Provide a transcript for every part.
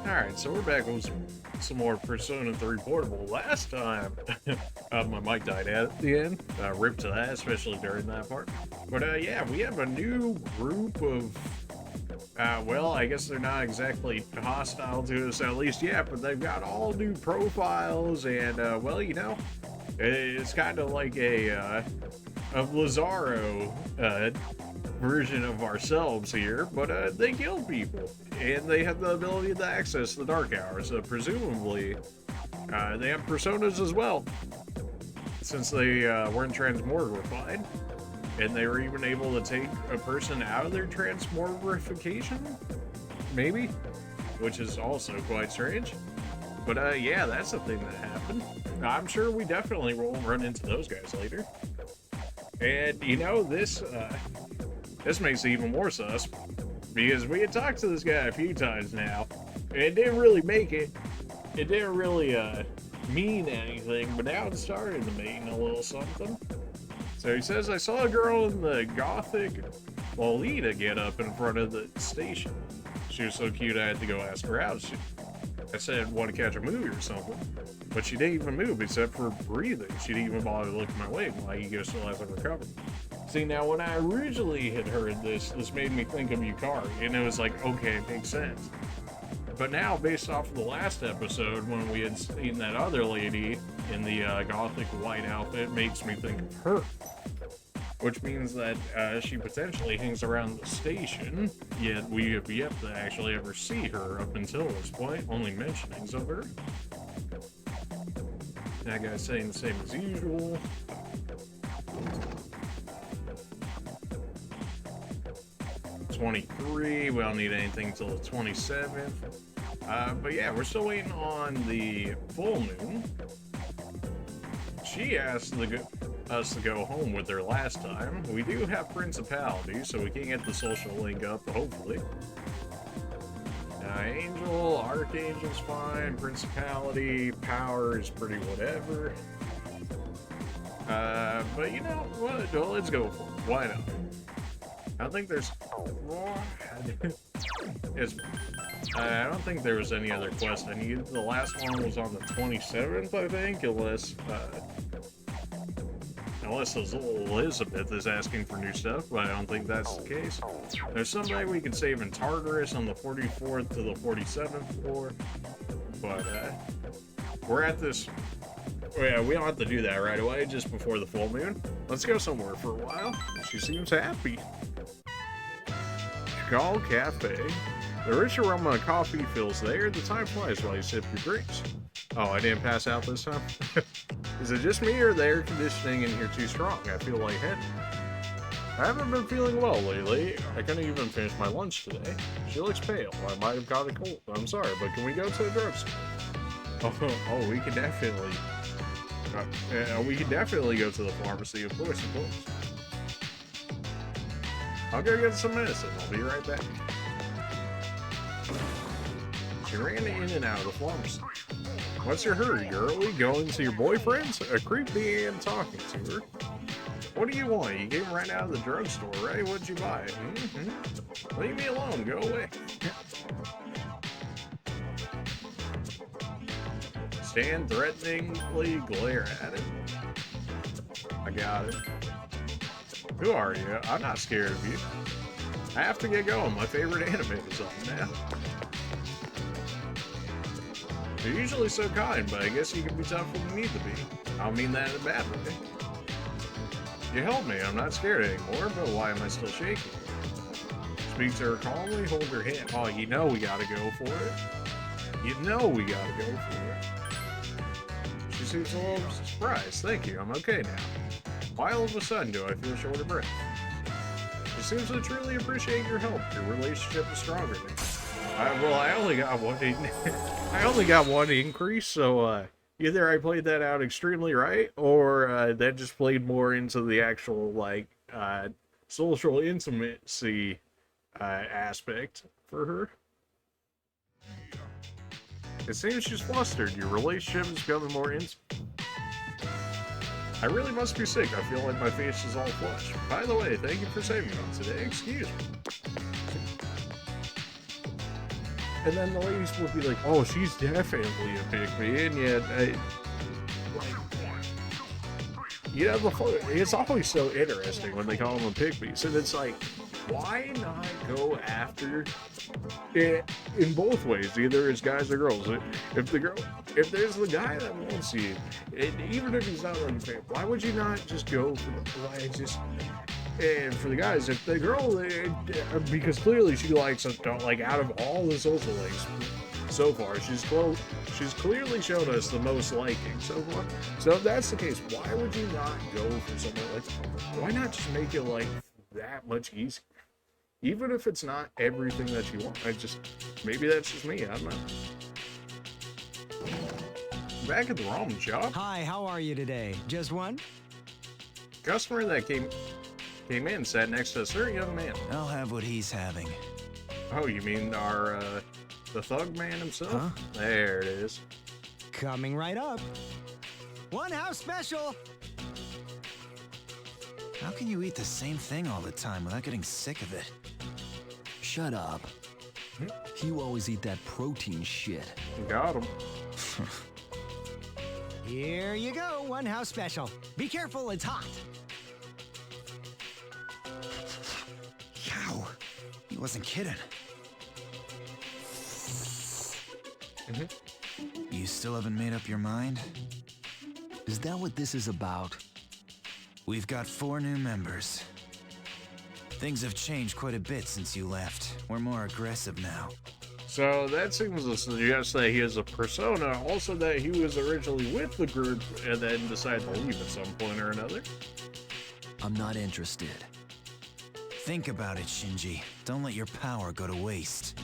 Alright, so we're back with some more Persona 3 Portable. Last time, my mic died at the end. Rip to that, especially during that part. But yeah, we have a new group of, well, I guess they're not exactly hostile to us at least yet, but they've got all new profiles, and, well, you know, it's kind of like a Lazaro, version of ourselves here, but they kill people, and they have the ability to access the Dark Hours, so presumably they have personas as well, since they weren't transmogrified, and they were even able to take a person out of their transmogrification, maybe, which is also quite strange. But yeah, that's a thing that happened. I'm sure we definitely will run into those guys later. And you know, this makes it even more sus, because we had talked to this guy a few times now, and it didn't really make it. It didn't really mean anything, but now it's starting to mean a little something. So he says, I saw a girl in the gothic Lolita get up in front of the station. She was so cute I had to go ask her out. I said, want to catch a movie or something? But she didn't even move except for breathing. She didn't even bother to look my way. My ego still hasn't recovered. See, now when I originally had heard this made me think of Yukari, and it was like, okay, it makes sense. But now, based off of the last episode, when we had seen that other lady in the gothic white outfit, it makes me think of her. Which means that she potentially hangs around the station, yet we have yet to actually ever see her up until this point, only mentionings of her. That guy's saying the same as usual. '23, we don't need anything until the 27th. But yeah, we're still waiting on the full moon. She asked us to go home with her last time. We do have Principality, so we can get the social link up, hopefully. Angel, Archangel's fine, Principality, Power is pretty whatever. But you know what? Well, let's go for it. Why not? I don't think there's... I don't think there was any other quest I needed. The last one was on the 27th, I think, unless Elizabeth is asking for new stuff, but I don't think that's the case. There's somebody we can save in Tartarus on the 44th to the 47th floor, but we're at this... Yeah, we don't have to do that right away, just before the full moon. Let's go somewhere for a while. She seems happy. Call Cafe. The rich aroma of coffee fills the air. The time flies while you sip your drinks. Oh, I didn't pass out this time? Is it just me or the air conditioning in here too strong? I feel lightheaded. I haven't been feeling well lately. I couldn't even finish my lunch today. She looks pale. I might have got a cold. I'm sorry, but can we go to the drugstore? Oh, we can definitely... we can definitely go to the pharmacy, of course, of course. I'll go get some medicine. I'll be right back. She ran in and out of the pharmacy. What's your hurry, girlie? Going to your boyfriend's? A creep began talking to her. What do you want? You came right out of the drugstore, right? What'd you buy? Leave me alone. Go away. Stand threateningly, glare at it. I got it. Who are you? I'm not scared of you. I have to get going. My favorite anime is on now. You're usually so kind, but I guess you can be tough when you need to be. I don't mean that in a bad way. You helped me. I'm not scared anymore, but why am I still shaking? Speak to her calmly, hold her hand. Oh, you know we gotta go for it. You know we gotta go for it. She seems a little surprised. Thank you. I'm okay now. Why all of a sudden do I feel short of breath? She seems to truly appreciate your help. Your relationship is stronger than well, I only got one. I only got one increase, so either I played that out extremely right, or that just played more into the actual like social intimacy aspect for her. It seems she's flustered. Your relationship is becoming more intimate. I really must be sick. I feel like my face is all flushed. By the way, thank you for saving me today. Excuse me. and then the ladies will be like, "Oh, she's definitely a pick me," and yet, it's always so interesting when they call them a pick me. So it's like, why not go after it in both ways, either as guys or girls? If there's the guy that wants you, even if he's not like a fan, why would you not just go for and for the guys, if the girl, because clearly she likes us, like out of all the social links so far, she's clearly shown us the most liking so far. So if that's the case, why would you not go for something like that? Why not just make it like that much easier? Even if it's not everything that you want. Maybe that's just me, I don't know. Back at the ramen shop. Hi, how are you today? Just one? Customer that came in sat next to a certain young man. I'll have what he's having. Oh, you mean the thug man himself? Huh? There it is. Coming right up. One house special. How can you eat the same thing all the time without getting sick of it? Shut up. You always eat that protein shit. Got him. Here you go, one house special. Be careful, it's hot. Yow. He wasn't kidding. You still haven't made up your mind? Is that what this is about? We've got 4 new members. Things have changed quite a bit since you left. We're more aggressive now. So that seems to suggest that he is a persona, also that he was originally with the group and then decided to leave at some point or another. I'm not interested. Think about it, Shinji. Don't let your power go to waste.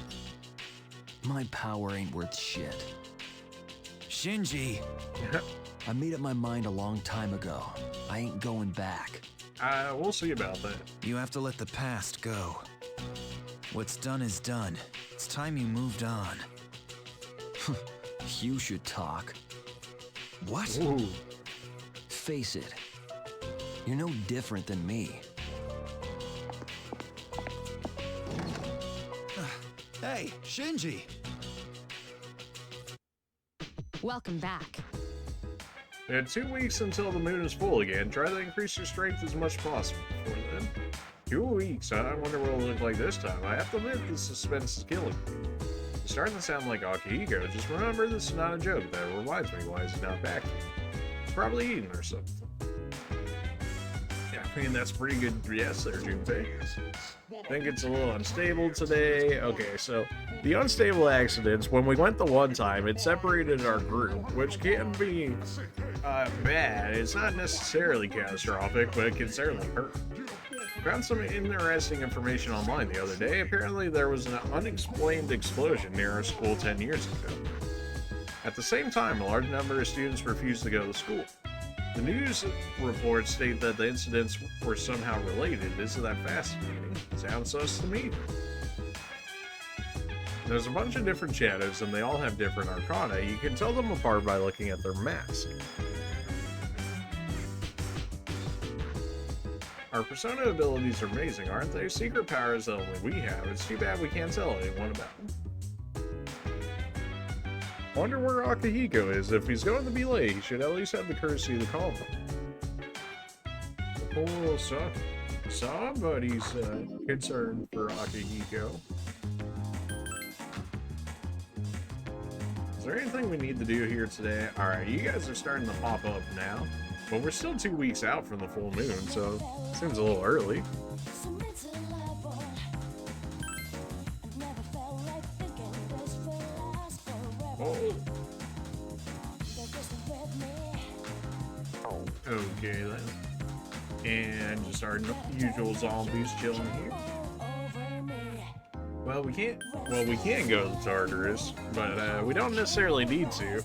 My power ain't worth shit. Shinji! I made up my mind a long time ago. I ain't going back. We'll see about that. You have to let the past go. What's done is done. It's time you moved on. You should talk. What? Ooh. Face it. You're no different than me. Hey, Shinji! Welcome back. In 2 weeks until the moon is full again. Try to increase your strength as much as possible before then. 2 weeks, huh? I wonder what it'll look like this time. I have to admit, the suspense is killing me. It's starting to sound like Akihiko. Just remember, this is not a joke. That reminds me why he's not back. He's probably eating or something. Yeah, I mean, that's pretty good yes there, Junpei. I think it's a little unstable today. Okay, so the unstable accidents, when we went the one time, it separated our group, which can be bad. It's not necessarily catastrophic, but it can certainly hurt. Found some interesting information online the other day. Apparently there was an unexplained explosion near our school 10 years ago. At the same time, a large number of students refused to go to school. The news reports state that the incidents were somehow related. Isn't that fascinating? Sounds sus to me. There's a bunch of different shadows, and they all have different arcana. You can tell them apart by looking at their mask. Our persona abilities are amazing, aren't they? Secret powers that only we have. It's too bad we can't tell anyone about them. Wonder where Akihiko is. If he's going to be late, he should at least have the courtesy to call him. Oh, somebody's concerned for Akihiko. Is there anything we need to do here today? Alright, you guys are starting to pop up now. But we're still 2 weeks out from the full moon, so it seems a little early. Oh. Okay then. And just our usual zombies chilling here. Well, we can go to Tartarus, but we don't necessarily need to.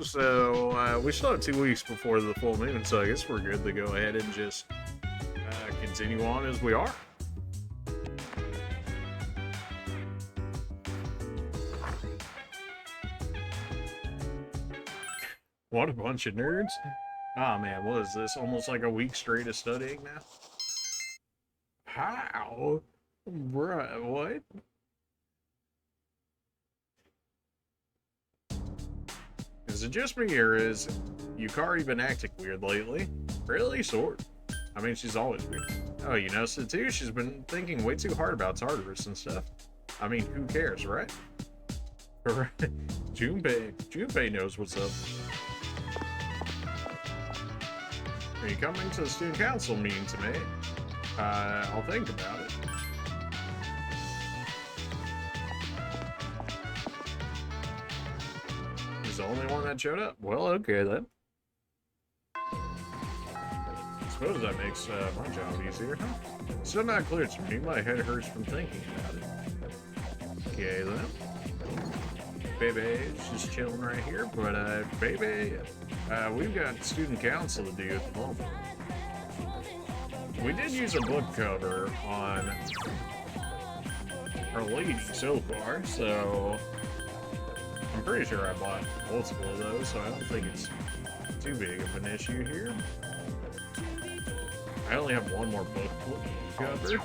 So, we still have 2 weeks before the full moon, so I guess we're good to go ahead and just continue on as we are. What a bunch of nerds. Ah, man, what is this? Almost like a week straight of studying now? How? Bruh, what? it just me, or is Yukari been acting weird lately? Really? Sort. I mean, she's always weird. Oh, you noticed it too? She's been thinking way too hard about Tartarus and stuff. I mean, who cares, right? Junpei knows what's up. Are you coming to the student council meeting today? I'll think about it. He's the only one that showed up. Well, okay then. I suppose that makes my job easier, huh? Still not clear to me. My head hurts from thinking about it. Okay then. Baby's just chilling right here, but baby, we've got student council to do at the moment. We did use a book cover on Our Lady so far, so I'm pretty sure I bought multiple of those, so I don't think it's too big of an issue here. I only have one more book cover.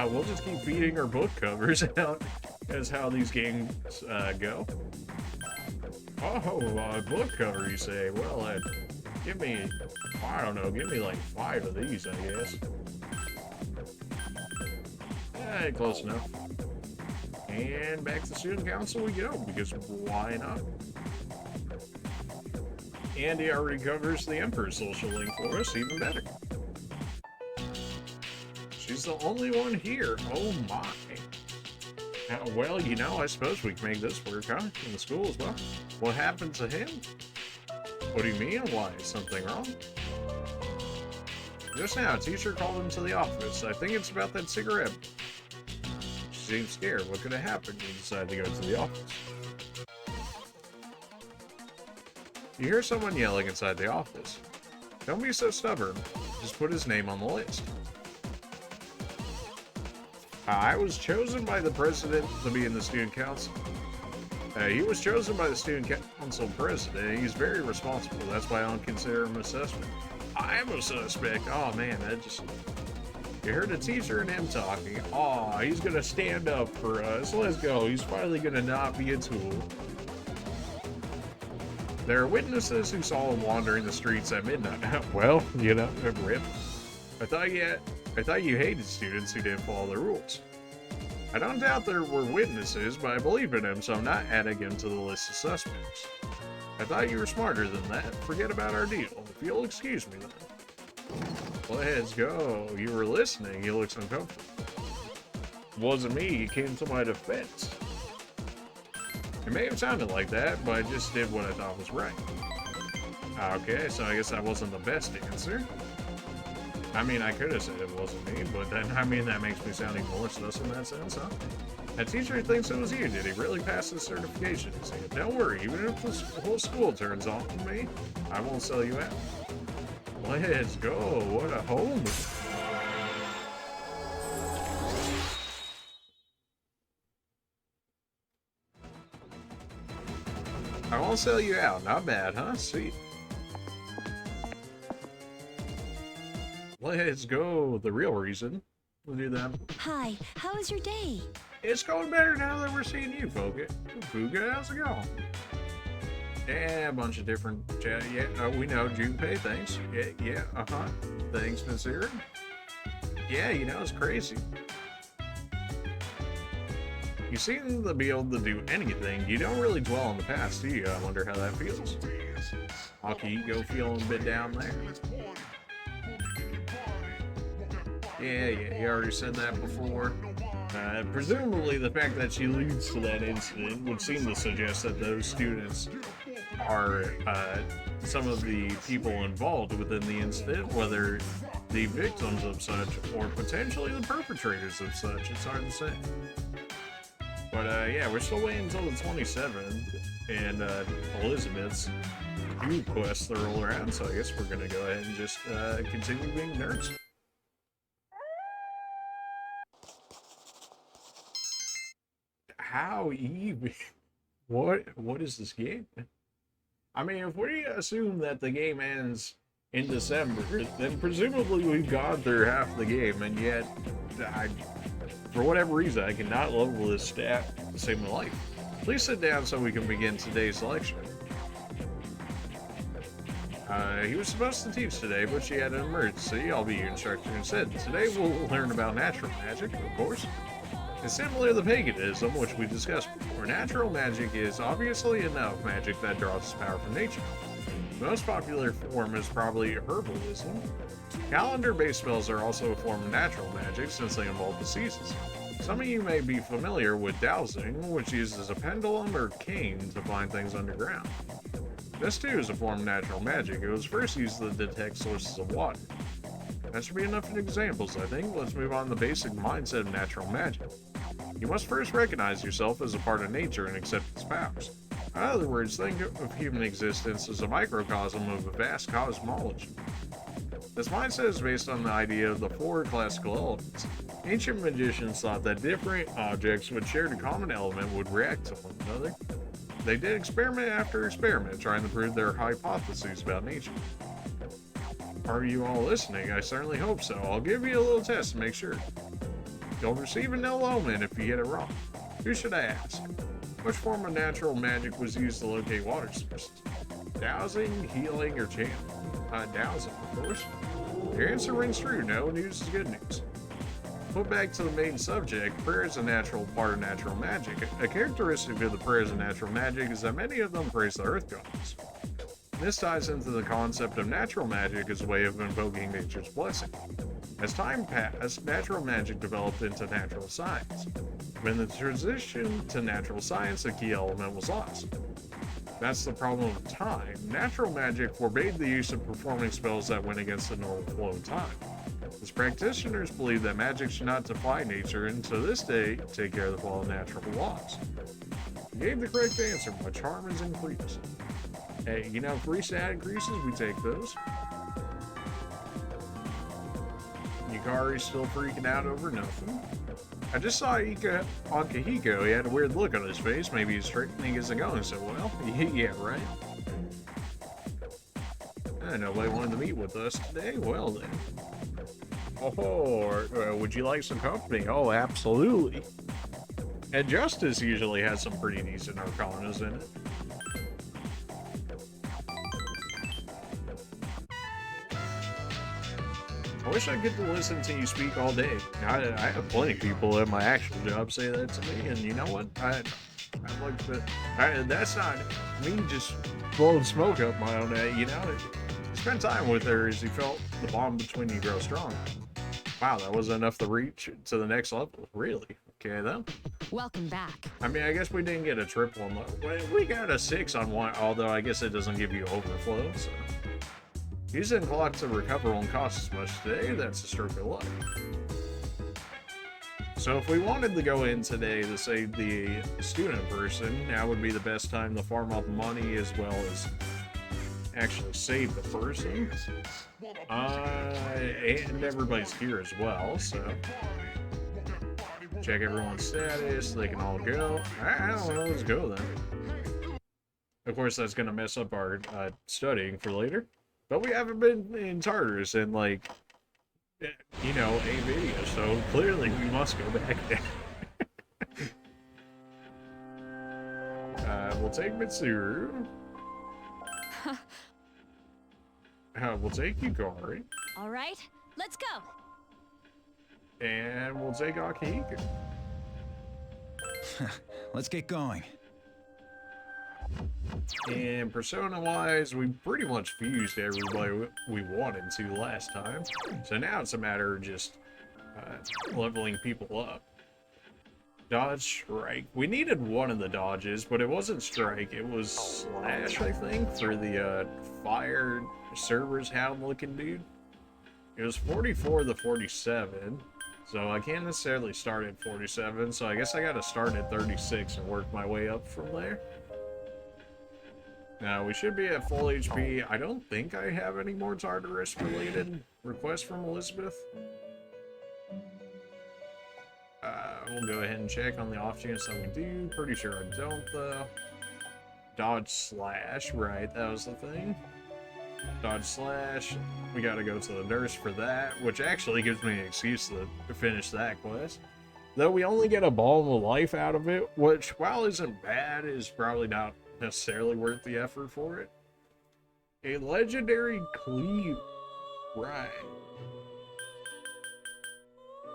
We'll just keep feeding our book covers out as how these games go. Oh, book cover, you say? Well, give me, I don't know, give me like 5 of these, I guess. Close enough. And back to student council we go, because why not? Andy already covers the Emperor's social link for us, even better. She's the only one here. Oh my. Well, you know, I suppose we can make this work, huh? In the school as well. What happened to him? What do you mean? Why? Is something wrong? Just now, a teacher called him to the office. I think it's about that cigarette. She seemed scared. What could have happened? He decided to go to the office. You hear someone yelling inside the office. Don't be so stubborn. Just put his name on the list. I was chosen by the president to be in the student council. He was chosen by the student council president. He's very responsible. That's why I don't consider him a suspect. I'm a suspect. Oh man, that just... You heard the teacher and him talking. Aw, he's gonna stand up for us. Let's go. He's finally gonna not be a tool. There are witnesses who saw him wandering the streets at midnight. Well, you know, rip. I thought you hated students who didn't follow the rules. I don't doubt there were witnesses, but I believe in him, so I'm not adding him to the list of suspects. I thought you were smarter than that. Forget about our deal. If you'll excuse me then. Let's go. You were listening. He looks uncomfortable. Wasn't me. He came to my defense. It may have sounded like that, but I just did what I thought was right. Okay, so I guess that wasn't the best answer. I mean, I could have said it wasn't me, but then, I mean, that makes me sound even more sus in that sense, huh? That teacher thinks it was you. Did he really pass his certification? He said, don't worry, even if the whole school turns off on me, I won't sell you out. Let's go. What a home. I won't sell you out. Not bad, huh? Sweet. Let's go. The real reason. We'll do that. Hi, how was your day? It's going better now that we're seeing you, Fuga. How's it going? Yeah, a bunch of different chat. Yeah, we know. Junpei, thanks. Yeah, Thanks, Miss Erin. Yeah, you know, it's crazy. You seem to be able to do anything. You don't really dwell on the past, do you? I wonder how that feels. Aki, go feeling a bit down there. Yeah, you already said that before. Presumably, the fact that she leads to that incident would seem to suggest that those students are some of the people involved within the incident, whether the victims of such or potentially the perpetrators of such. It's hard to say. But yeah, we're still waiting until the 27th, and Elizabeth's few quests to roll around, so I guess we're gonna go ahead and just continue being nerds. How even? What is this game? I mean, if we assume that the game ends in December, then presumably we've gone through half the game, and yet, for whatever reason, I cannot level this stat to save my life. Please sit down so we can begin today's lecture. He was supposed to teach today, but she had an emergency. I'll be your instructor instead. Today we'll learn about natural magic, of course. It's similar to paganism, which we discussed before. Natural magic is obviously enough magic that draws its power from nature. The most popular form is probably herbalism. Calendar-based spells are also a form of natural magic since they involve the seasons. Some of you may be familiar with dowsing, which uses a pendulum or cane to find things underground. This too is a form of natural magic. It was first used to detect sources of water. That should be enough examples, I think. Let's move on to the basic mindset of natural magic. You must first recognize yourself as a part of nature and accept its powers. In other words, think of human existence as a microcosm of a vast cosmology. This mindset is based on the idea of the four classical elements. Ancient magicians thought that different objects which shared a common element would react to one another. They did experiment after experiment trying to prove their hypotheses about nature. Are you all listening? I certainly hope so. I'll give you a little test to make sure. You'll receive a nil omen if you get it wrong. Who should I ask? Which form of natural magic was used to locate water sources? Dowsing, healing, or channeling? Dowsing, of course. Your answer rings true. No news is good news. Put back to the main subject, prayer is a natural part of natural magic. A characteristic of the prayers of natural magic is that many of them praise the earth gods. This ties into the concept of natural magic as a way of invoking nature's blessing. As time passed, natural magic developed into natural science. When the transition to natural science, a key element was lost. That's the problem of time. Natural magic forbade the use of performing spells that went against the normal flow of time. As practitioners believe that magic should not defy nature, and to this day, take care of the law of natural laws. You gave the correct answer. My charm is increased. Hey, you know, free stat increases, we take those. Yukari's still freaking out over nothing. I just saw Ika on Kahiko. He had a weird look on his face. Maybe his training isn't going so well. Yeah, right. Nobody wanted to meet with us today. Well then. Oh, would you like some company? Oh, absolutely. And Justice usually has some pretty decent arcanas in it. I wish I could listen to you speak all day. I have plenty of people at my actual job say that to me, and you know what? I'd like to. That's not me just blowing smoke up my own head, you know? Spend time with her as you felt the bond between you grow strong. Wow, that wasn't enough to reach to the next level. Really? Okay, then. Welcome back. I mean, I guess we didn't get a triple. We got a 6 on one, although I guess it doesn't give you overflow, so. Using clock to recover won't cost as much today. That's a stroke of luck. So if we wanted to go in today to save the student person, now would be the best time to farm up money as well as actually save the person. And everybody's here as well, so check everyone's status. They can all go. I don't know. Let's go then. Of course, that's going to mess up our studying for later. But we haven't been in Tartarus in, like, you know, a video, so clearly we must go back there. We'll take Mitsuru. We'll take Yukari. All right, let's go. And we'll take Akihiko. Let's get going. And persona-wise, we pretty much fused everybody we wanted to last time. So now it's a matter of just leveling people up. Dodge, strike. We needed one of the dodges, but it wasn't strike. It was slash, I think, for the fire server's hound-looking dude. It was 44 to 47. So I can't necessarily start at 47, so I guess I gotta start at 36 and work my way up from there. Now, we should be at full HP. I don't think I have any more Tartarus-related requests from Elizabeth. We'll go ahead and check on the off chance that we do. Pretty sure I don't, though. Dodge slash, right, that was the thing. Dodge slash. We gotta go to the nurse for that, which actually gives me an excuse to finish that quest. Though we only get a balm of life out of it, which, while isn't bad, is probably not necessarily worth the effort for it. A legendary cleave. Right.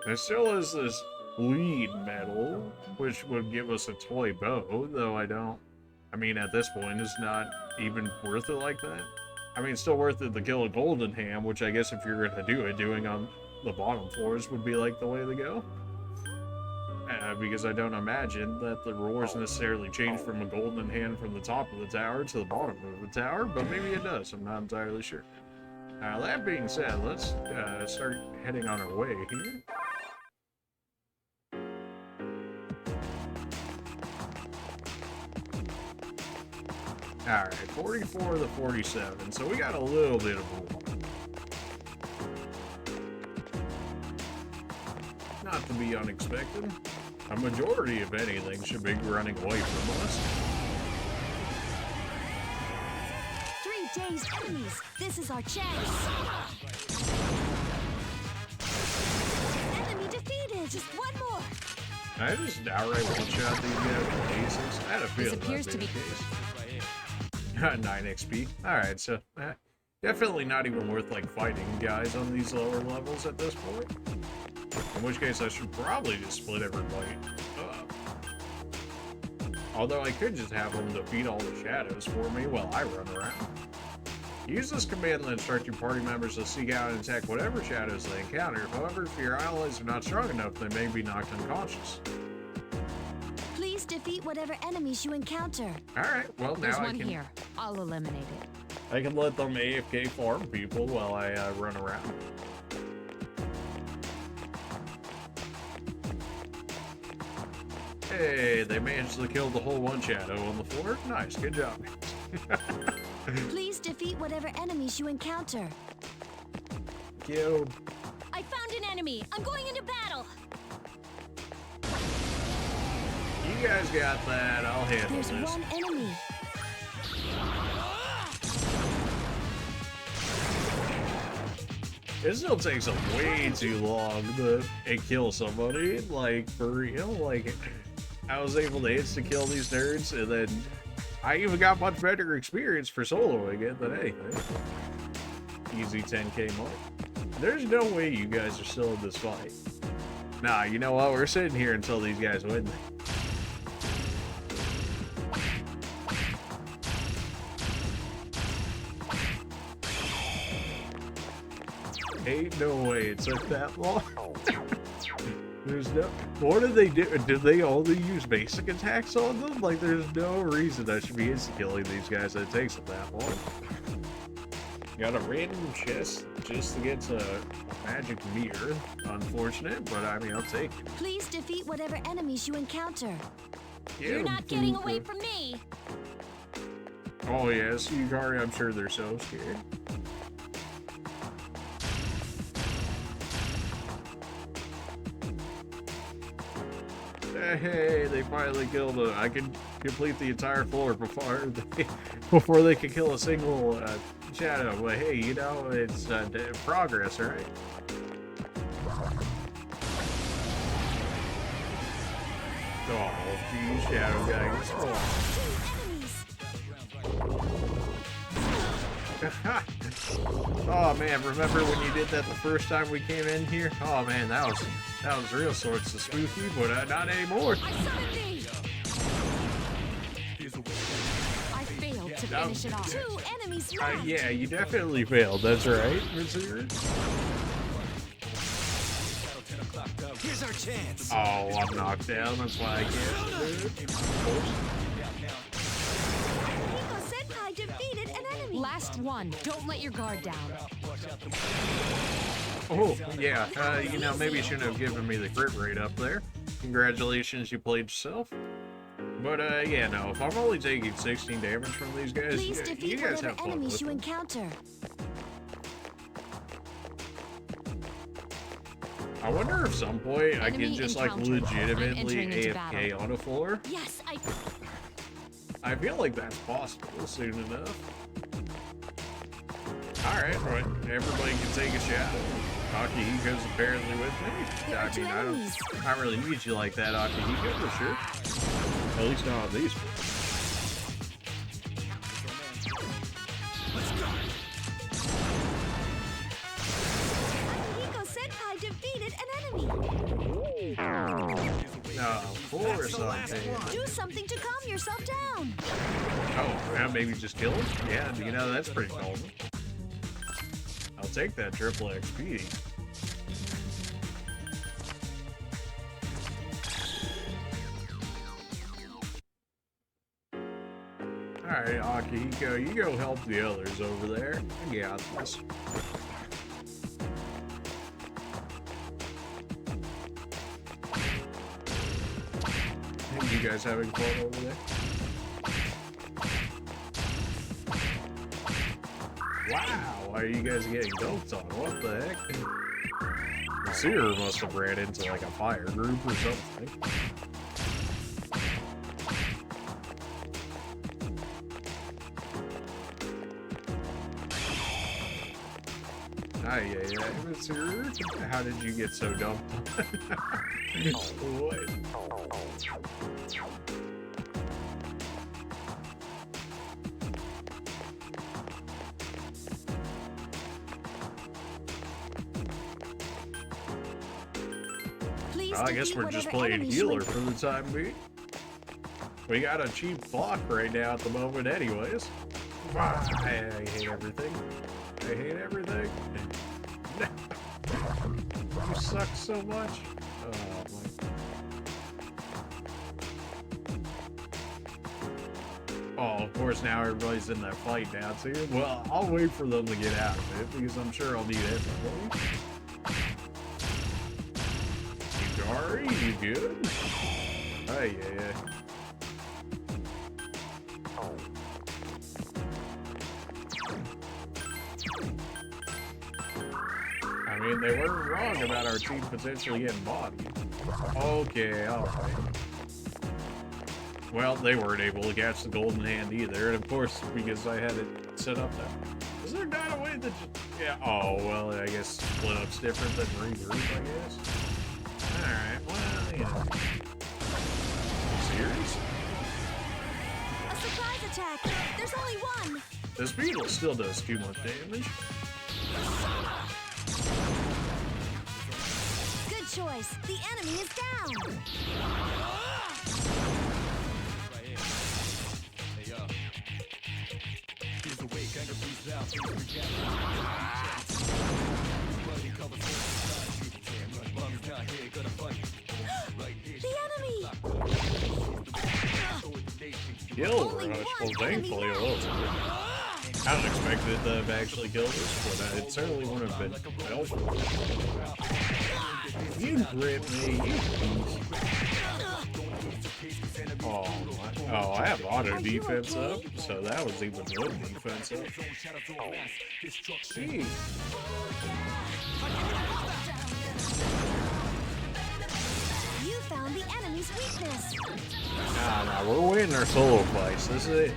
There still is this bleed metal, which would give us a toy bow, though I mean, at this point, it's not even worth it like that. I mean, it's still worth it to kill a golden ham, which I guess if you're gonna do it, doing on the bottom floors would be like the way to go. Because I don't imagine that the rewards necessarily change from a golden hand from the top of the tower to the bottom of the tower, but maybe it does. I'm not entirely sure. That being said, let's start heading on our way here. Alright, 44 to 47, so we got a little bit of room. Not to be unexpected. A majority of anything should be running away from us. 3 dazed enemies. This is our chance. Enemy defeated. Just one more. I just outright one-shot these guys with aces. I had a feeling appears that'd be to the be- case. 9 XP. Alright, so definitely not even worth like fighting guys on these lower levels at this point. In which case I should probably just split everybody up. Although I could just have them defeat all the shadows for me while I run around. Use this command to instruct your party members to seek out and attack whatever shadows they encounter. However, if your allies are not strong enough, they may be knocked unconscious. Please defeat whatever enemies you encounter. Alright, well now There's I one can... here. I'll eliminate it. I can let them AFK farm people while I run around. Hey, they managed to kill the whole one shadow on the floor. Nice, good job. Please defeat whatever enemies you encounter. Killed. I found an enemy. I'm going into battle. You guys got that. I'll handle There's this. one enemy. It still takes them way too long to kill somebody. Like, for real. Like, I was able to insta-kill these nerds, and then I even got much better experience for soloing it than anything. Easy 10k mark. There's no way you guys are still in this fight. Nah, you know what? We're sitting here until these guys win. Ain't no way it took that long. There's no... What did they do? Did they only use basic attacks on them? Like, there's no reason I should be insta-killing these guys that it takes them that long. Got a random chest just to get to a magic mirror. Unfortunate, but I mean, I'll take it. Please defeat whatever enemies you encounter. You're not getting away from me. Oh yes, Yukari, I'm sure they're so scared. Hey, they finally killed it. I can complete the entire floor before they can kill a single shadow. But hey, you know, it's progress, right? Oh, geez, shadow guys. Oh man, remember when you did that the first time we came in here? Oh man, that was real sorts of spooky, but not anymore. I failed to finish it off. 2 enemies left. Yeah, you definitely failed. That's right. Here's our chance. Oh, I'm knocked down. That's why I can't. Senpai defeated an enemy. Last one. Don't let your guard down. Oh, yeah. You know, maybe you shouldn't have given me the crit rate up there. Congratulations, you played yourself. But, yeah, no. If I'm only taking 16 damage from these guys, Please you defeat guys whatever have fun enemies with you them. encounter. I wonder if some point I Enemy can just, like, encountered. legitimately I'm entering into AFK battle. on a floor. Yes, I feel like that's possible soon enough. Alright, right. Everybody can take a shot. Akihiko's apparently with me. There I are 2 mean, enemies. I don't really need you like that, Akihiko, for sure. At least not on these. Let's go. defeated an enemy. No, of course I did. Do something to calm yourself down. Oh, yeah, maybe just kill him? Yeah, you know, that's pretty calm. I'll take that triple XP. Alright, Akihiko, you go help the others over there. I got this. Hey, you guys having fun over there? Wow, why are you guys getting dunked on? What the heck? The seer must have ran into like a fire group or something. Yeah, Seer. How did you get so dumped on? What? I guess we're just playing healer for the time being. We got a cheap block right now at the moment anyways. I hate everything. I hate everything. You suck so much. Oh, my. Oh, of course now everybody's in that fight now too. Well, I'll wait for them to get out of it because I'm sure I'll need everybody. Yukari, you good? Hey, yeah. I mean, they weren't wrong about our team potentially getting bodied. Okay, alright. Well, they weren't able to catch the golden hand either, and of course, because I had it set up that way. Is there not a way that yeah, oh, well, I guess split up's different than regroup, I guess. Alright, well, you know. Serious? A surprise attack. There's only one. This beetle still does too much damage. Good choice. The enemy is down. The enemy. Kill rush. Well, thankfully it was. I don't expect it to have actually killed us, but it certainly wouldn't have been helpful. You grip me, you piece. Oh, my. Oh, I have auto defense up, so that was even more defense up. Gee. You found the enemy's weakness. Nah, we're winning our solo fights. This is it.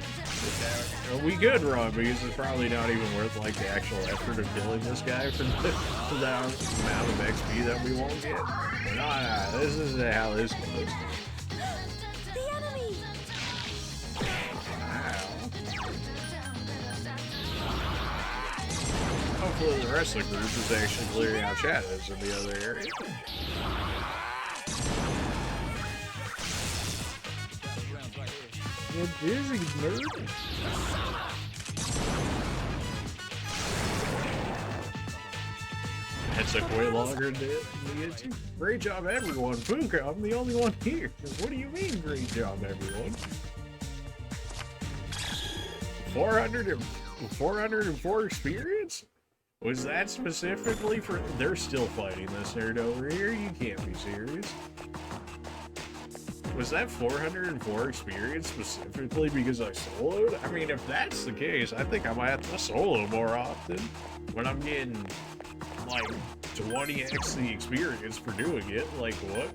We could run, because it's probably not even worth like the actual effort of killing this guy for the amount of XP that we won't get. But nah, this is how this goes. The enemy. Wow. Hopefully the rest of the group is actually clearing out shadows in the other area. Get busy, nerd. That took way longer to get to. Great job, everyone. Fuka, I'm the only one here. What do you mean, great job, everyone? 404 experience? Was that specifically for... They're still fighting this nerd over here? You can't be serious. Was that 404 experience specifically because I soloed? I mean, if that's the case, I think I might have to solo more often when I'm getting, like, 20x the experience for doing it. Like, what?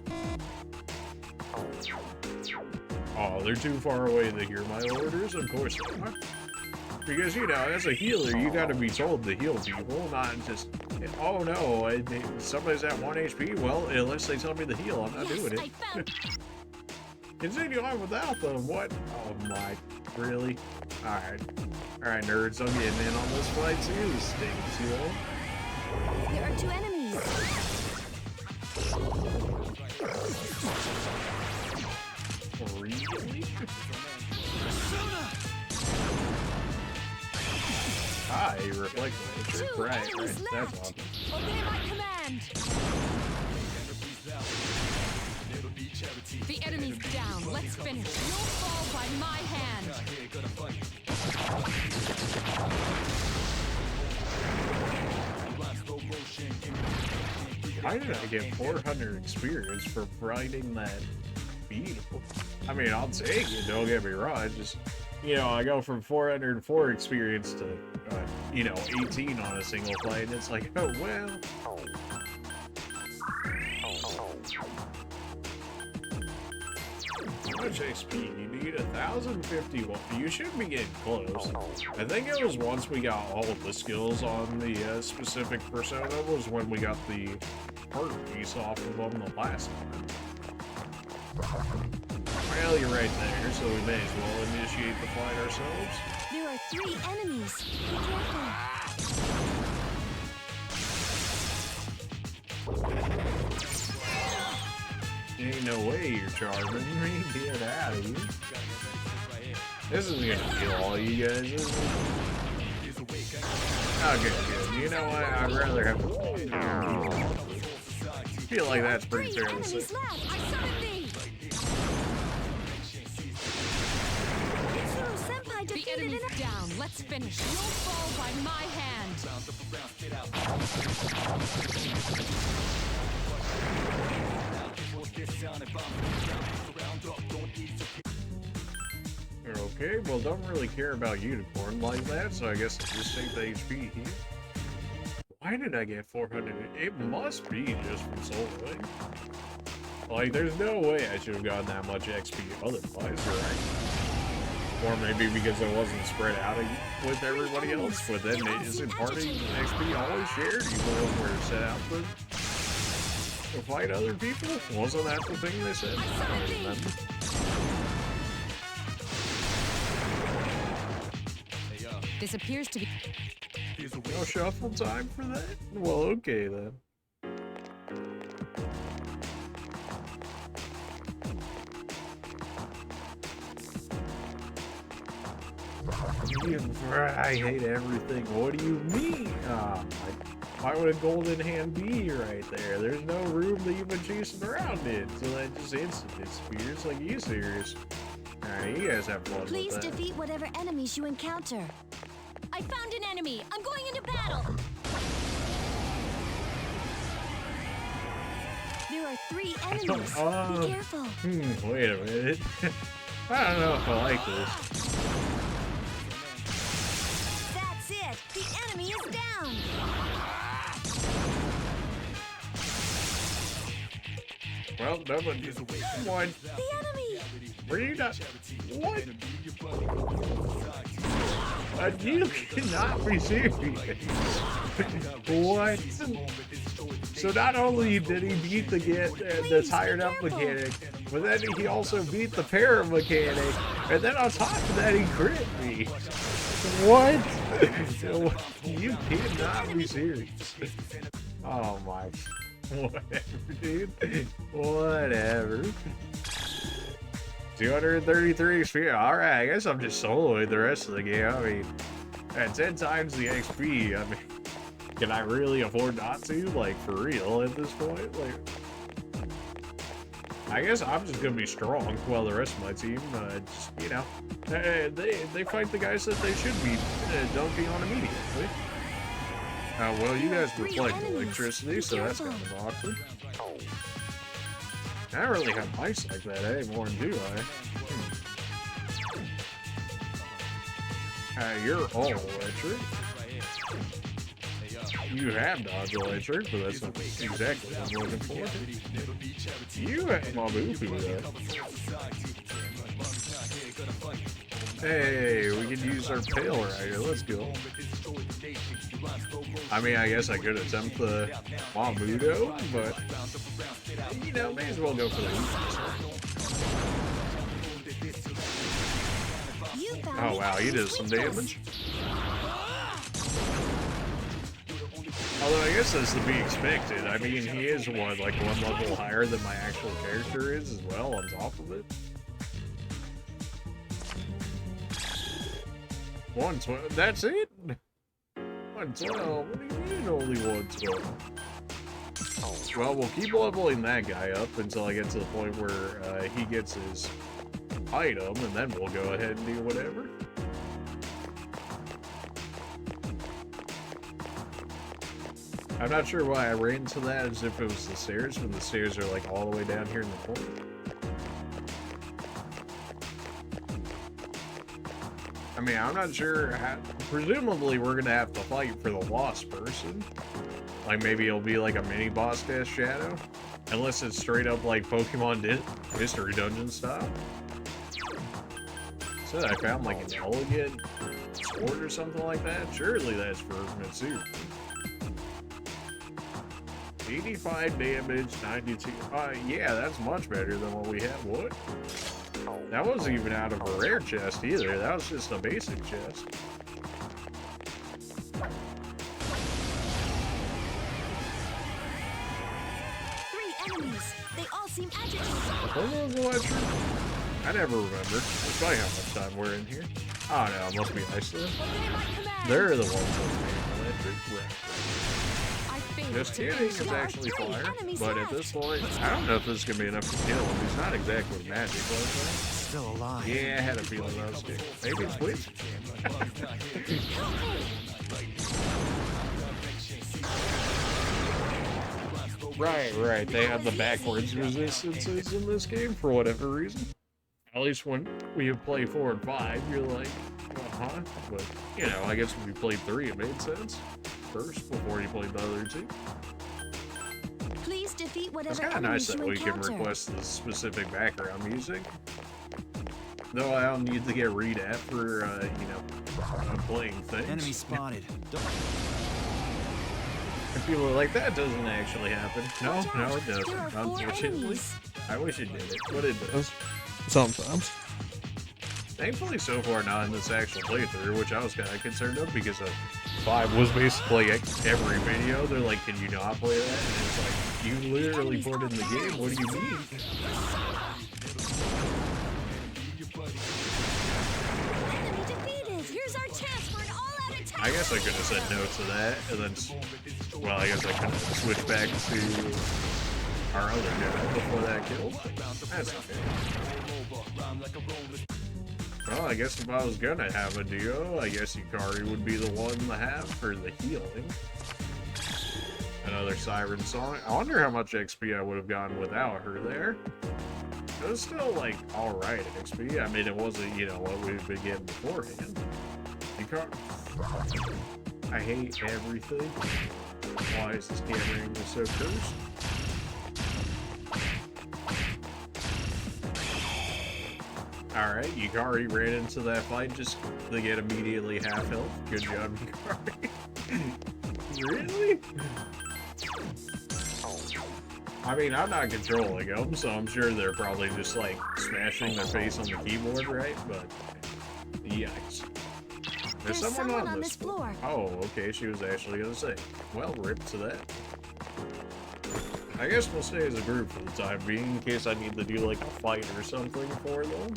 Oh, they're too far away to hear my orders? Of course they are. Because, you know, as a healer, you gotta be told to heal people, not just, oh no, somebody's at 1 HP, well, unless they tell me to heal, I'm not doing it. Continue on without them, what? Oh my, really? Alright. Alright, nerds, I'm getting in on this fight too, stinks, you know? There are two enemies. Really? Hi, reflect nature. Right, right. That's awesome. Obey my command. The enemy's down. Let's finish. You'll fall by my hand. Why did I get 400 experience for riding that beetle? I mean, I'll take it, don't get me wrong. I just, you know, I go from 404 experience to, you know, 18 on a single play, and it's like, oh, well. How much XP? You need 1,051. You should be getting close. I think it was once we got all of the skills on the specific persona was when we got the heart piece off of them the last time. Well, you're right there, so we may as well initiate the fight ourselves. There are 3 enemies. Be careful. Ain't no way you're charming me. Get out of here. This isn't gonna kill all you guys, is it? Okay, good. You know what? I'd rather have I feel like that's pretty 3 fairly enemies safe. left. I summon thee. Mitsuru Senpai The defeated enemy's an down. Let's finish. You'll fall by my hand. Okay, well, don't really care about unicorn like that, so I guess I'll just save the HP here. Why did I get 400? It must be just from soloing. Like, there's no way I should have gotten that much XP otherwise, right? Or maybe because I wasn't spread out with everybody else, but then isn't party XP always shared, even when we're set out to fight other people? Wasn't that the thing they said? I don't remember. This appears to be. No shuffle time for that? Well, okay then. I hate everything. What do you mean? Why would a golden hand be right there? There's no room to even chasing around it. So that just instant spears. Like, you serious? Alright, you guys have fun Please with that. defeat whatever enemies you encounter. I found an enemy. I'm going into battle. There are 3 enemies. Be careful. Wait a minute. I don't know if I like this. That's it. The enemy is down. Well, nobody. What? The enemy. Were you not? What? You cannot be serious. What? So not only did he beat the tired up mechanic, but then he also beat the para mechanic, and then on top of that he crit me. What? You cannot be serious. Oh my. Whatever, dude. Whatever. 233 XP. Alright, I guess I'm just soloing the rest of the game. I mean, at 10 times the XP, I mean, can I really afford not to? Like, for real at this point? Like, I guess I'm just gonna be strong while the rest of my team, just, you know, they fight the guys that they should be dunking on immediately. Well, you guys reflect electricity, so that's kind of awkward. I don't really have mics like that anymore, do I? You're all electric. You have dodge electric, but that's not exactly what I'm looking for. You have Mabufu, though. Hey, we could use our tail right here. Let's go. I mean, I guess I could attempt the Mamudo, but, you know, may as well go for the Oh, wow, he did some damage. Although I guess that's to be expected. I mean, he is what, like one level higher than my actual character is as well on top of it. 112. That's it? 112? What do you mean only 112? Well, we'll keep leveling that guy up until I get to the point where he gets his item, and then we'll go ahead and do whatever. I'm not sure why I ran into that as if it was the stairs, when the stairs are like all the way down here in the corner. I mean, I'm not sure how, presumably we're gonna have to fight for the lost person. Like maybe it'll be like a mini boss dash shadow. Unless it's straight up like Pokemon Mystery Dungeon style. So I found like an elegant sword or something like that. Surely that's for Mitsu. 85 damage, 92. Yeah, that's much better than what we had. What? That wasn't even out of a rare chest either. That was just a basic chest. Enemies. They all seem agitated. I never remember. It's funny how much time we're in here. Oh no, it must be Iceland. They're the ones that made electric. Just kidding, it's actually fire. But at this point, I don't know if this is gonna be enough to kill him. He's not exactly magic, was he? Still alive. Yeah, I had a feeling that was good. Maybe it's Twitch. Right. They have the backwards resistances in this game for whatever reason. At least when we play 4 and 5, you're like, uh-huh. But, you know, I guess when we played 3, it made sense first before you played the other 2. Please defeat whatever It's kind of nice that we can encounter. request the specific background music. Though I don't need to get read at for, you know, playing things. Enemy spotted. And people are like, that doesn't actually happen. No, it doesn't. There are 4 Unfortunately. enemies. I wish it did it, but it does. Sometimes. Thankfully, so far, not in this actual playthrough, which I was kind of concerned of, because 5 was basically every video. They're like, can you not play that? And it's like, you literally put it in the game. What do you mean? Enemy defeated. Here's our chance for an all-out attack. I guess I could have said no to that, and then, well, I guess I could have switched back to our other guy before that killed. That's okay. Well, I guess if I was gonna have a duo, I guess Yukari would be the one to have for the healing. Another Siren song. I wonder how much XP I would have gotten without her there. It was still, like, alright XP. I mean, it wasn't, you know, what we've been getting beforehand. Yukari. I hate everything. Why is this camera angle so cursed? Alright, Yukari ran into that fight just to get immediately half health. Good job, Yukari. Really? I mean, I'm not controlling them, so I'm sure they're probably just, like, smashing their face on the keyboard, right? But, yikes. There's someone on this floor. Oh, okay, she was actually gonna say. Well, rip to that. I guess we'll stay as a group for the time being, in case I need to do, like, a fight or something for them.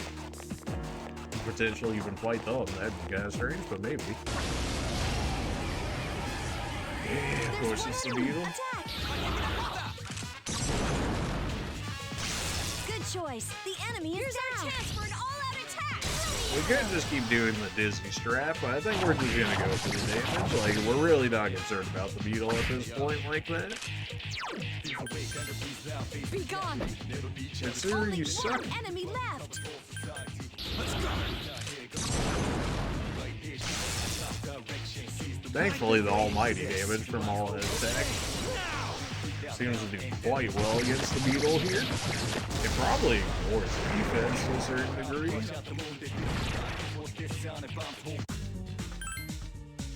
Potentially even fight them. That'd be kind of strange, but maybe. Yeah, of course it's the beetle. Good choice. The enemy is down. Here's our chance for an all-out attack. We could just keep doing the Disney strap, but I think we're just gonna go for the damage. Like, we're really not concerned about the beetle at this point like that. Be gone. Consider Only you one suck. enemy left. Thankfully, the almighty damage from all that attack seems to do quite well against the beetle here. It probably ignores the defense to a certain degree.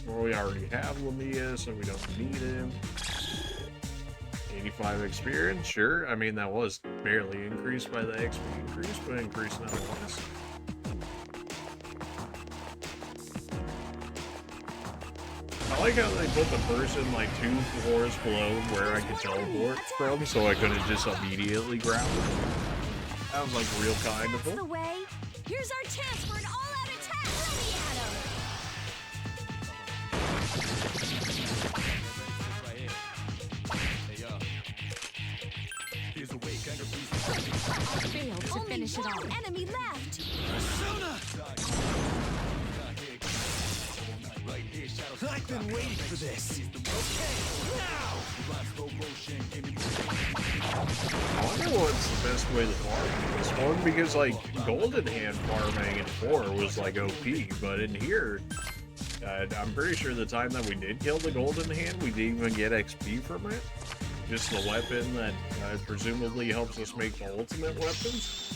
Well, we already have Lamia, so we don't need him. 85 experience, sure. I mean, that was barely increased by the XP increase, but increased nonetheless. I like how they put the person like 2 floors below where I could teleport from, so I couldn't just immediately grab them. That was like real kind of That's the them. way. Here's our chance for an all-out attack. Ready at 'em. Failed to Only finish it one off. enemy left. I've been waiting for this. I wonder what's the best way to farm this one, because like Golden Hand farming in 4 was like OP, but in here, I'm pretty sure the time that we did kill the Golden Hand, we didn't even get XP from it. Just the weapon that presumably helps us make the ultimate weapons.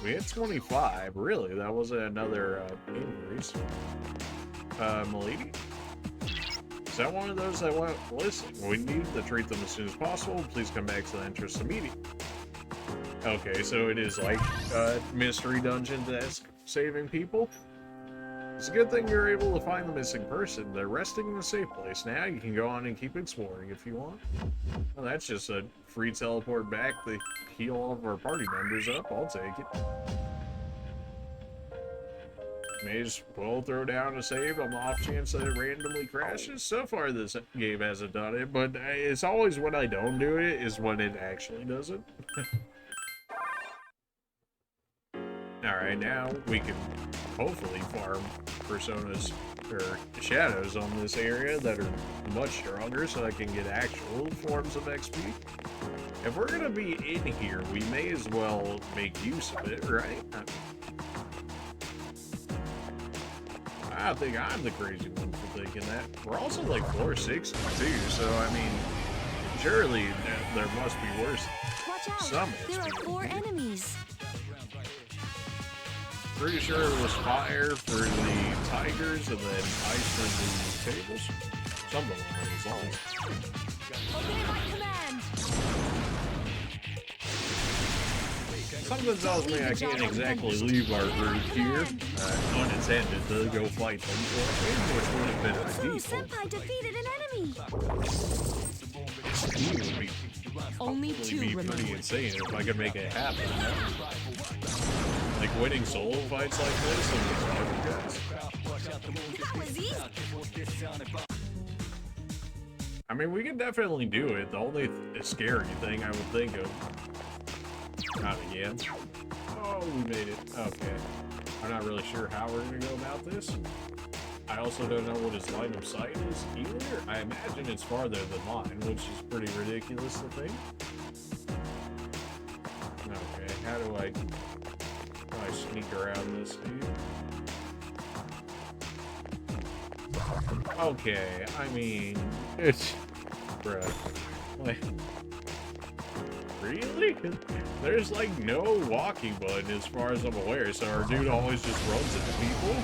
We hit 25, really, that was another increase. Milady? Is that one of those that went, listen, we need to treat them as soon as possible, please come back to the entrance immediately. Okay, so it is like mystery dungeon-esque saving people. It's a good thing you're able to find the missing person. They're resting in a safe place. Now you can go on and keep exploring if you want. Well, that's just a free teleport back to heal all of our party members up. I'll take it. May as well throw down a save on the off chance that it randomly crashes. So far this game hasn't done it, but it's always when I don't do it is when it actually does it. Alright, now we can hopefully farm personas or shadows on this area that are much stronger so I can get actual forms of XP. If we're gonna be in here, we may as well make use of it, right? I think I'm the crazy one for thinking that. We're also like floor 60 too, so I mean, surely there must be worse. Watch out. Some There are XP. 4 enemies. Pretty sure it was fire for the tigers and then ice for the tables. Something along those lines. Obey my command. Something tells me I can't exactly leave our group here, unintended, to go fight them for me, which would have been Tsuru ideal. Senpai defeated an enemy. It would be Only probably 2 be remain. pretty insane if I could make it happen. Like winning solo fights like this and with other guys. That was easy. I mean, we can definitely do it. The only scary thing I would think of. Not again. Oh, we made it. Okay. I'm not really sure how we're gonna go about this. I also don't know what his line of sight is either. I imagine it's farther than mine, which is pretty ridiculous to think. Okay, how do I sneak around this dude? Okay, I mean, it's... Bruh. Like... Really? There's like no walking button as far as I'm aware, so our dude always just runs into people.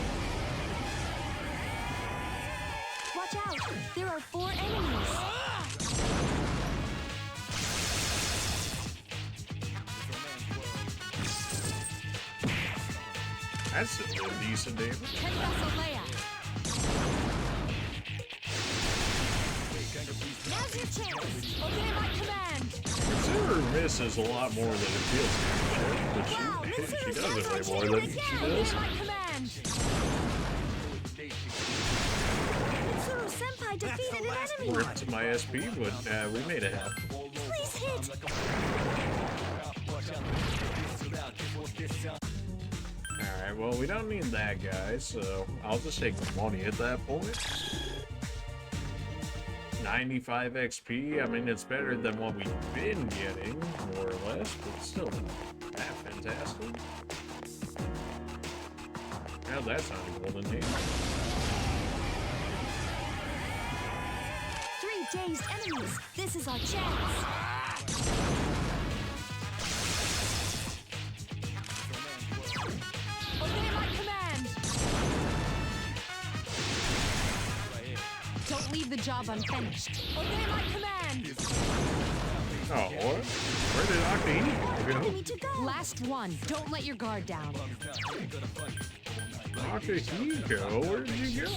Watch out. There are 4 enemies. That's a decent damage. Now's your chance. Obey my command. Mitsuru misses a lot more than it feels like, but Wow, she Mitsuru does it way Senpai more cheated than she again. does. Obey my command. Mitsuru Senpai defeated an enemy. Ripped my SP, but we made it happen. Please hit. Alright, well, we don't need that guy, so I'll just take the money at that point. 95 XP, I mean, it's better than what we've been getting, more or less, but still not that fantastic. Now that's not a golden hand. 3 dazed enemies. This is our chance. Obey my command. Don't leave the job unfinished. Obey my command. Oh, what? Where did Akahiko go? Enemy to go. Last one. Don't let your guard down. Akahiko, where did you go?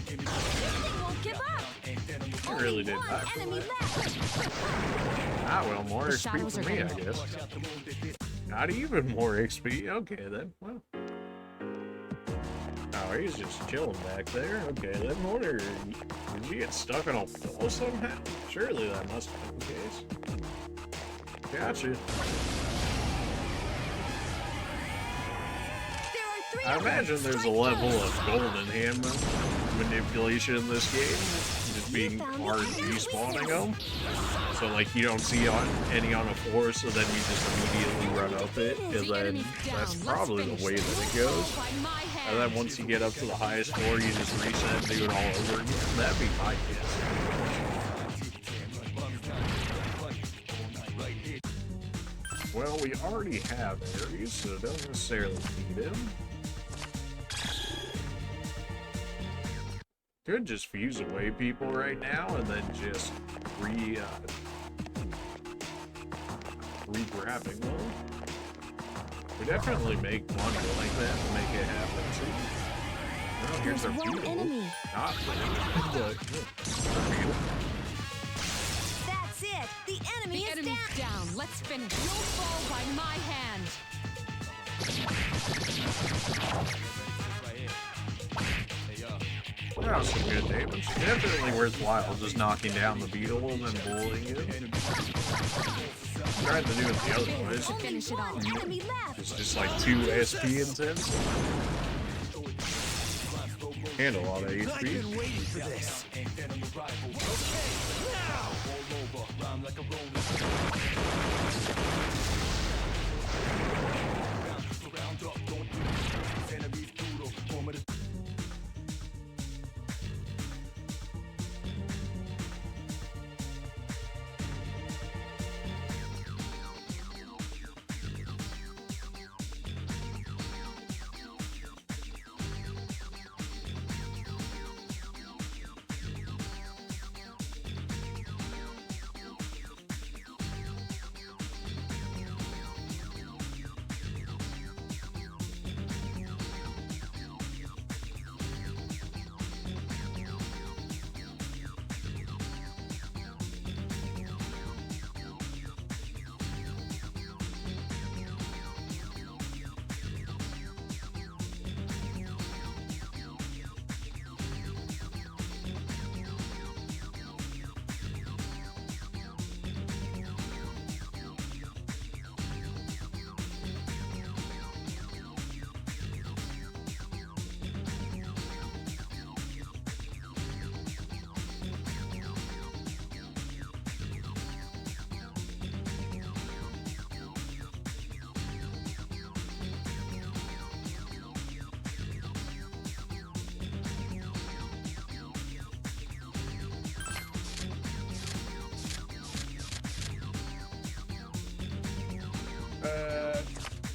They won't give up. I really did One that. enemy left. Ah, well, more The XP shadows for are me, I getting- guess. Not even more XP. Okay, then. Well. Oh, he's just chilling back there. Okay, then what are you? Did you get stuck on a wall somehow? Surely that must have been the case. Gotcha. There are three I of them. imagine there's a Strike level first. of golden hand manipulation in this game, just being found the RNG enemy's spawning weakness. them. So like you don't see any on a floor, so then you just immediately run up it, and The then enemy's down. that's Let's probably finish the way this. that it goes. By my hand. And then once you get up to the highest floor, you just reset and do it all over again. That'd be my guess. Well, we already have Ares, so don't necessarily need him. Could just fuse away people right now and then just re-grabbing them. We definitely make money like that to make it happen too. Well, here's There's our one beetle. enemy. Not but our beetle. That's it. The enemy The is enemy's down. down. Let's finish. You'll fall by my hand. That was some good damage. Definitely worthwhile just knocking down the beetle and then bullying it. Trying to do it the other way. To finish it off. One enemy left. It's just like 2 SP intense. And a lot of HP. waiting for this.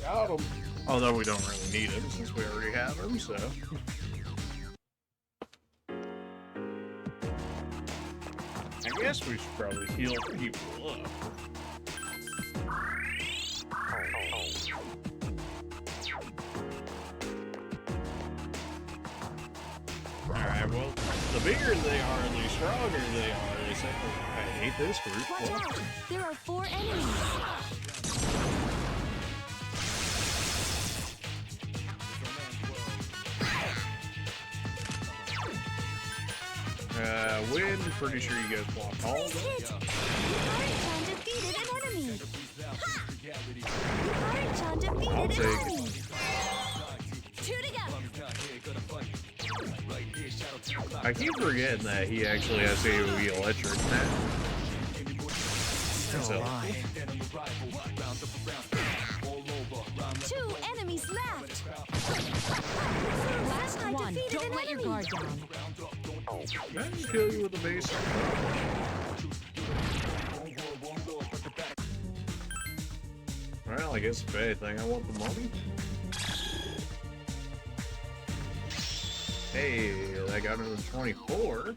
Got him. Although we don't really need him since we already have him, so. I guess we should probably heal people up. Alright, well, the bigger they are, the stronger they are. They say, oh, I hate this group. Watch Well, out. There are 4 enemies. win. Pretty sure you guys blocked all of Nice them. hit. Yukarichan defeated an enemy. Ha! Yukarichan defeated I'll an take it. enemy. 2 to go. I keep forgetting that he actually has AoE electric now. Still So, alive. 2 enemies left. Last I one. defeated Don't an let your enemy. guard down. can I just kill you with a base? Well, I guess if anything, I want the money. Hey, that got him to 24.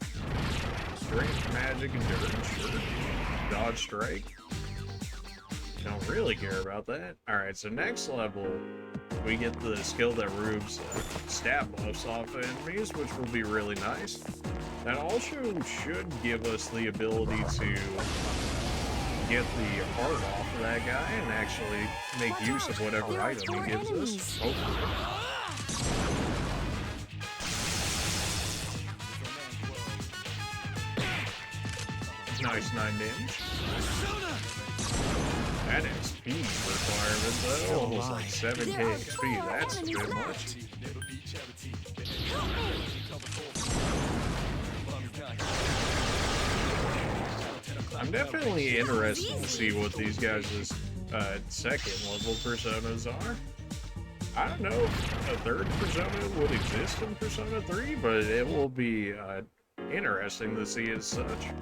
Strength, magic, endurance, sure. Dodge strike. Don't really care about that. Alright, so next level, we get the skill that removes stat buffs off enemies, which will be really nice. That also should give us the ability to get the heart off of that guy and actually make Watch use out. of whatever There are item 4 he gives enemies. us. Hopefully. Nice 9 damage. That XP requirement though, almost like 7k There are XP. 4 That's a enemies bit left. much. Help me! I'm definitely interested to see what these guys' second level personas are. I don't know if a third persona would exist in Persona 3, but it will be interesting to see as such.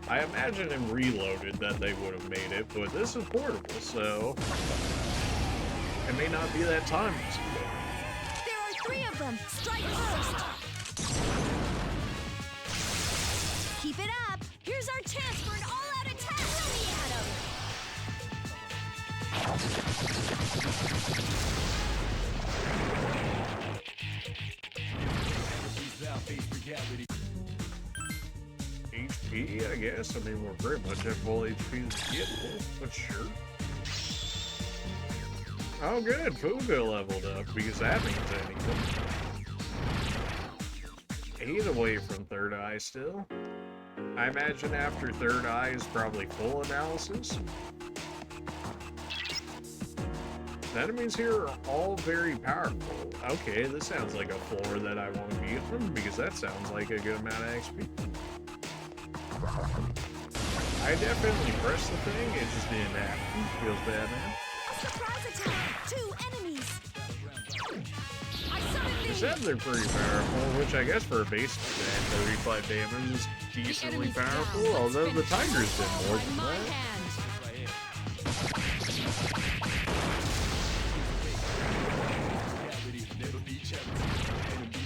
I imagine in Reloaded that they would have made it, but this is portable, so it may not be that time. There are 3 of them! Strike first! Keep it up! Here's our chance for an all-out attack! Throw me at 'em! HP, I guess. I mean, we're pretty much at full HP as get, but sure. Oh, good. Fuga leveled up because that means anything. 8 away from Third Eye still. I imagine after Third Eye is probably full analysis. The enemies here are all very powerful. Okay, this sounds like a floor that I want to be on because that sounds like a good amount of XP. I definitely pressed the thing, it just didn't happen. Feels bad, man. Surprise attack! 2 enemies! I summoned They thee! said they're pretty powerful, which I guess for a base attack, 35 damage is decently enemy's down. powerful, Let's although the finish Tiger's your been more fall than by my that. hand.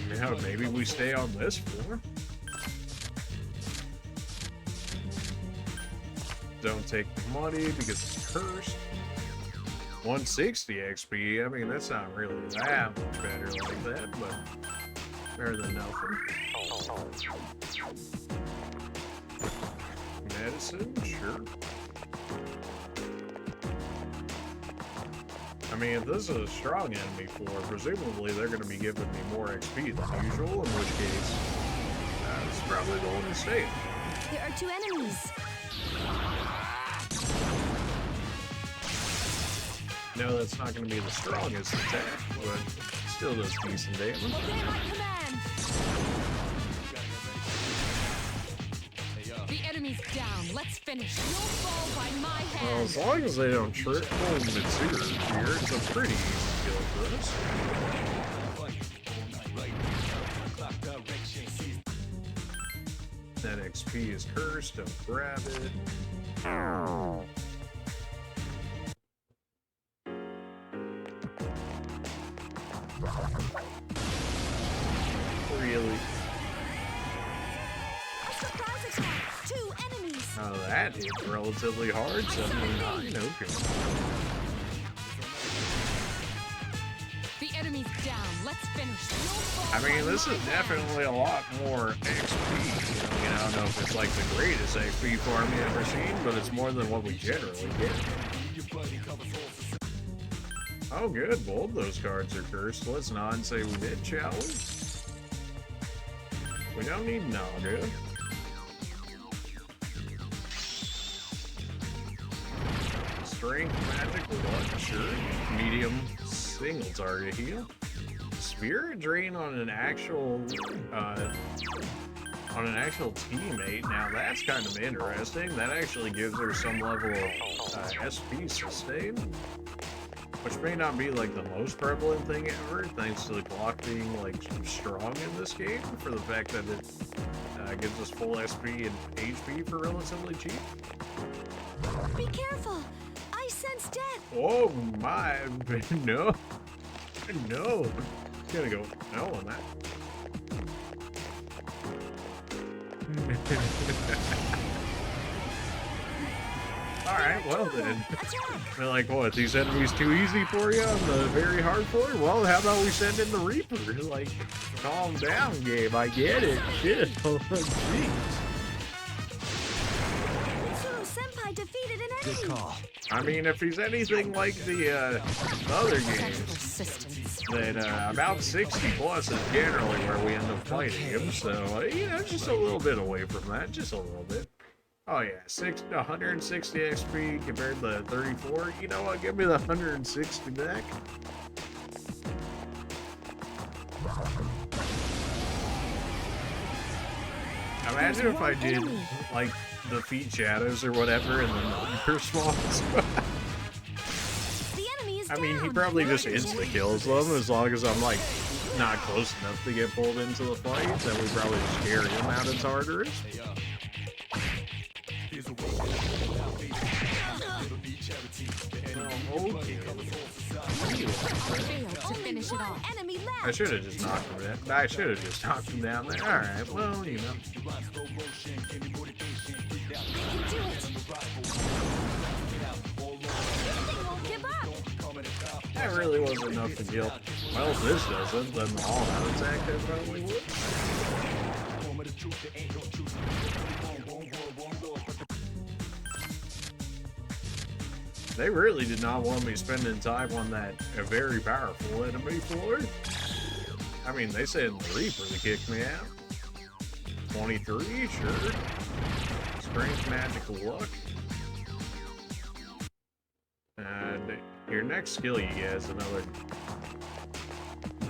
Yeah, maybe we stay on this floor. Don't take the money because it's cursed. 160 XP, I mean, that's not really that much better like that, but better than nothing. Medicine, sure. I mean, if this is a strong enemy floor, presumably they're going to be giving me more XP than usual, in which case, this is probably the one to stay. There are 2 enemies! No, that's not going to be the strongest attack, but still does decent damage. Obey my command! The enemy's down. Let's finish. You'll fall by my Well, hand. as long as they don't triple Mitsuru here, it's a pretty easy kill for us. That XP is cursed, don't grab it. Really? Surprise attack! 2 enemies! Oh, that hit relatively hard. 79, okay. The enemy's down. Let's finish. You'll fall I mean, by this my is hand. definitely a lot more XP. I mean, I don't know if it's like the greatest XP farm you've ever seen, but it's more than what we generally get. Oh, good. Both those cards are cursed. Let's not say we did, shall we? We don't need Naga. Strength, magic, luck, sure. Medium, single target heal. Spirit drain on an actual teammate. Now that's kind of interesting. That actually gives her some level of SP sustain, which may not be like the most prevalent thing ever, thanks to the clock being like strong in this game for the fact that it gives us full SP and HP for relatively cheap. Be careful! I sense death! Oh my, no, no. Gonna go no on that. Alright, well then. They're like, what, these enemies too easy for you on the very hard floor? Well, how about we send in the Reaper? Like, calm down, Gabe. I get it. Shit. Jeez. Senpai defeated an Good enemy. call. I mean, if he's anything like the other games, Persistence. then about 60 plus is generally where we end up fighting him. So, you know, just a little bit away from that. Just a little bit. Oh yeah, 160 XP compared to 34. You know what? Give me the 160 back. Imagine if I did like defeat shadows or whatever, and then the Reaper spawns. The enemy is I mean, he down. probably just insta kills them as long as I'm like not close enough to get pulled into the fight. Then we probably just carry him out as Tartarus. Failed to finish it off. Enemy left. I should have just knocked him down. I should have just knocked him down there. All right, well, you know. That really wasn't enough to kill. Well, if this doesn't, then the all-out attack that probably would. They really did not want me spending time on that very powerful enemy floor. I mean, they sent the Reaper to kick me out. 23, sure. Strength, magical luck. And your next skill you get is another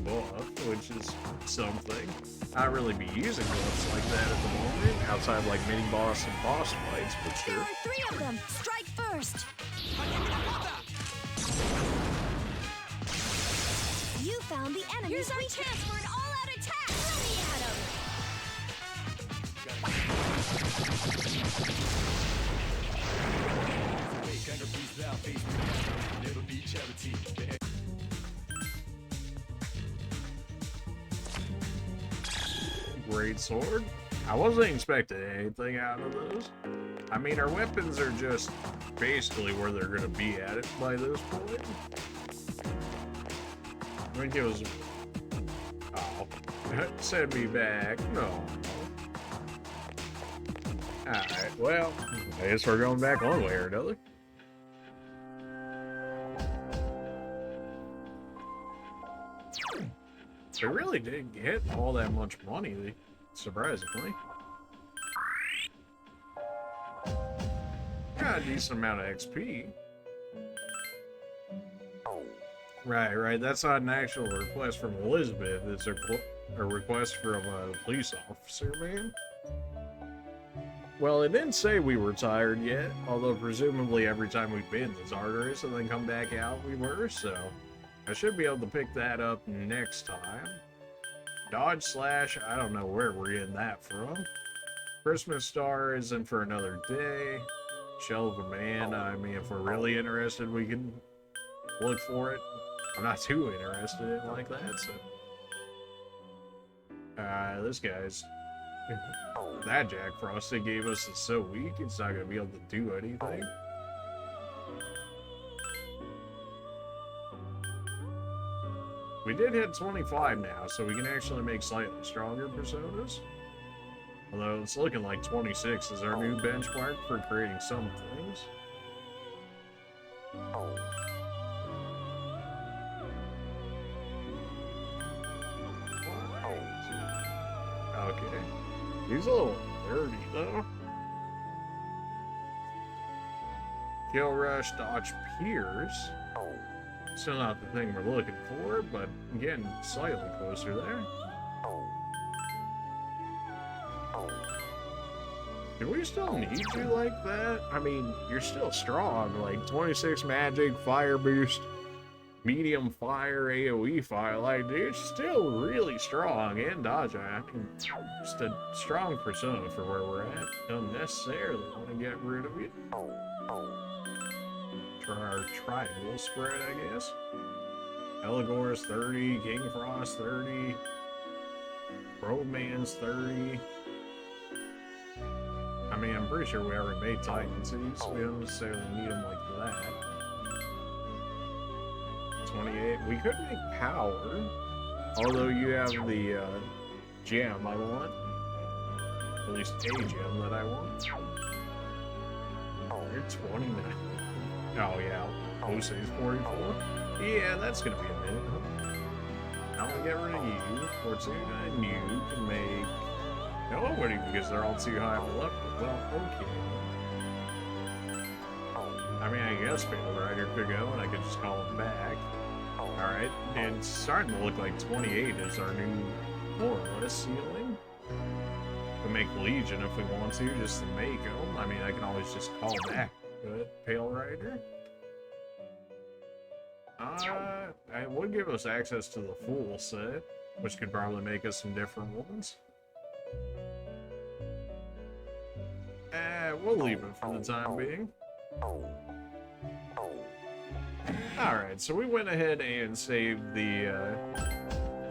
buff, which is something. Not really be using buffs like that at the moment, outside of like mini boss and boss fights, but There sure. are 3 of them. Strike first. You found the enemy. Here's our chance for an all-out attack. Throw me at him. Great sword. I wasn't expecting anything out of those. I mean, our weapons are just basically where they're gonna be at it by this point. I think it was. Oh, send me back. No. Alright, well, I guess we're going back one way or another. They really did get all that much money, surprisingly. Got a decent amount of XP. Right, that's not an actual request from Elizabeth, it's a request from a police officer, man. Well, it didn't say we were tired yet, although presumably every time we've been to Tartarus and then come back out we were, so I should be able to pick that up next time. Dodge slash, I don't know where we're getting that from. Christmas star isn't for another day. Shell of a man, I mean, if we're really interested, we can look for it. I'm not too interested in it like that, so. This guy's. That Jack Frost they gave us is so weak, it's not gonna be able to do anything. We did hit 25 now, so we can actually make slightly stronger personas. Although it's looking like 26 is our new benchmark for creating some things. Okay. He's a little dirty, though. Kill rush, dodge pierce. Still not the thing we're looking for, but again, slightly closer there. Do we still need you like that? I mean, you're still strong, like 26 magic, fire boost, medium fire, AoE fire, like, dude, still really strong, and dodge. I mean, just a strong persona for where we're at. Don't necessarily want to get rid of you. Try our triangle spread, I guess. Elagor's 30, King Frost 30, Roman's 30. I mean, I'm pretty sure we already made Titan Cities. We don't necessarily need them like that. 28. We could make Power. Although you have the gem I want. At least a gem that I want. You're 29. Oh, yeah. Lucy's 44. Yeah, that's gonna be a minute, huh? I'll get rid of you. Fortuna and you can make nobody because they're all too high on the level. Well, okay. I mean, I guess Fatal Rider could go and I could just call him back. Alright, and it's starting to look like 28 is our new, more or less, ceiling. We make Legion if we want to, just to make them. I mean, I can always just call back. But Pale Rider? It would give us access to the full set, which could probably make us some different ones. We'll leave it for the time being. Alright, so we went ahead and saved the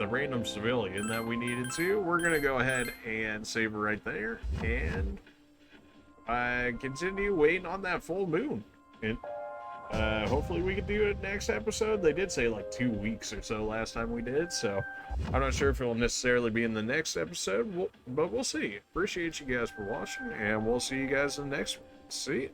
random civilian that we needed to. We're gonna go ahead and save it right there, and continue waiting on that full moon. And hopefully we can do it next episode. They did say like 2 weeks or so last time we did, so I'm not sure if it'll necessarily be in the next episode, but we'll see. Appreciate you guys for watching, and we'll see you guys in the next one. See ya.